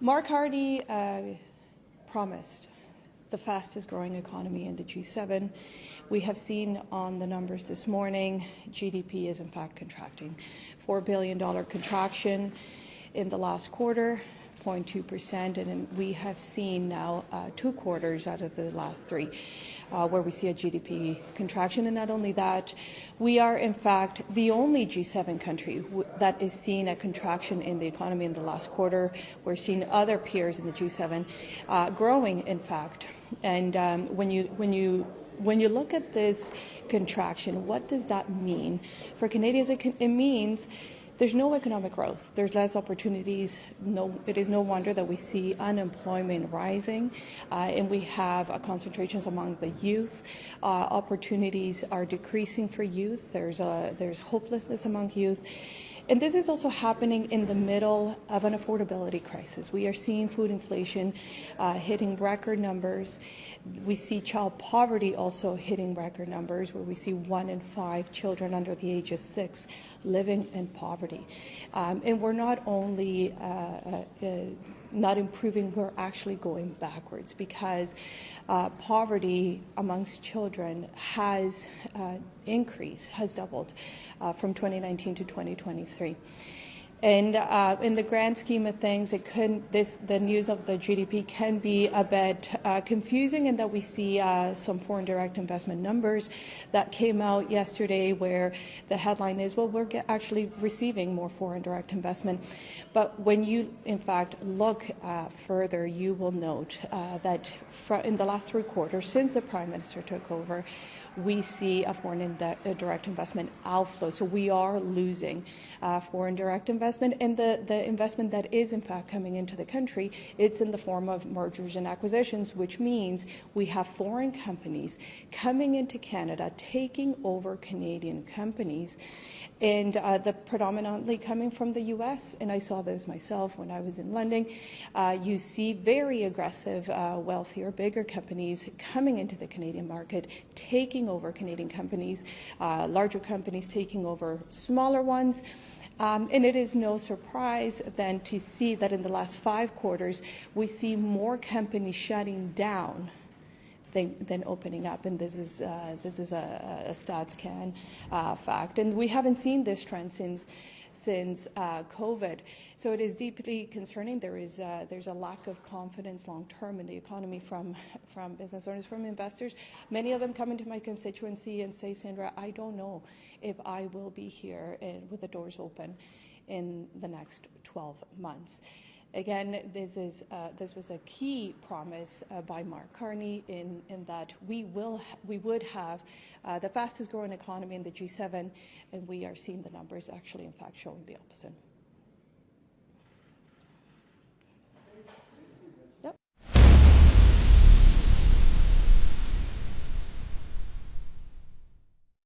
Mark Carney promised the fastest growing economy in the G7. We have seen on the numbers this morning, GDP is in fact contracting. $4 billion contraction in the last quarter, 0.2%, and we have seen now 2 quarters out of the last 3 where we see a GDP contraction. And not only that, we are in fact the only G7 country that is seeing a contraction in the economy in the last quarter. We're seeing other peers in the G7 growing, in fact. And when you look at this contraction, what does that mean? For Canadians, it means there's no economic growth. There's less opportunities. It is no wonder that we see unemployment rising, and we have concentrations among the youth. Opportunities are decreasing for youth. There's hopelessness among youth. And this is also happening in the middle of an affordability crisis. We are seeing food inflation hitting record numbers. We see child poverty also hitting record numbers, where we see 1 in 5 children under the age of 6 living in poverty. And we're not only not improving, we're actually going backwards, because poverty amongst children has increased, has doubled from 2019 to 2023. And in the grand scheme of things, the news of the GDP can be a bit confusing, in that we see some foreign direct investment numbers that came out yesterday, where the headline is, well, we're actually receiving more foreign direct investment. But when you, in fact, look further, you will note that in the last 3 quarters, since the Prime Minister took over, we see a foreign direct investment outflow. So we are losing foreign direct investment, and the investment that is in fact coming into the country, it's in the form of mergers and acquisitions, which means we have foreign companies coming into Canada, taking over Canadian companies, and the predominantly coming from the U.S. And I saw this myself when I was in London. You see very aggressive, wealthier, bigger companies coming into the Canadian market, taking over Canadian companies, larger companies taking over smaller ones. And it is no surprise then to see that in the last 5 quarters, we see more companies shutting down than opening up, and this is a StatsCan fact. And we haven't seen this trend since COVID. So it is deeply concerning. There's a lack of confidence long term in the economy from business owners, from investors. Many of them come into my constituency and say, Sandra, I don't know if I will be here with the doors open in the next 12 months. Again, this was a key promise by Mark Carney in that we would have the fastest growing economy in the G7, and we are seeing the numbers actually, in fact, showing the opposite.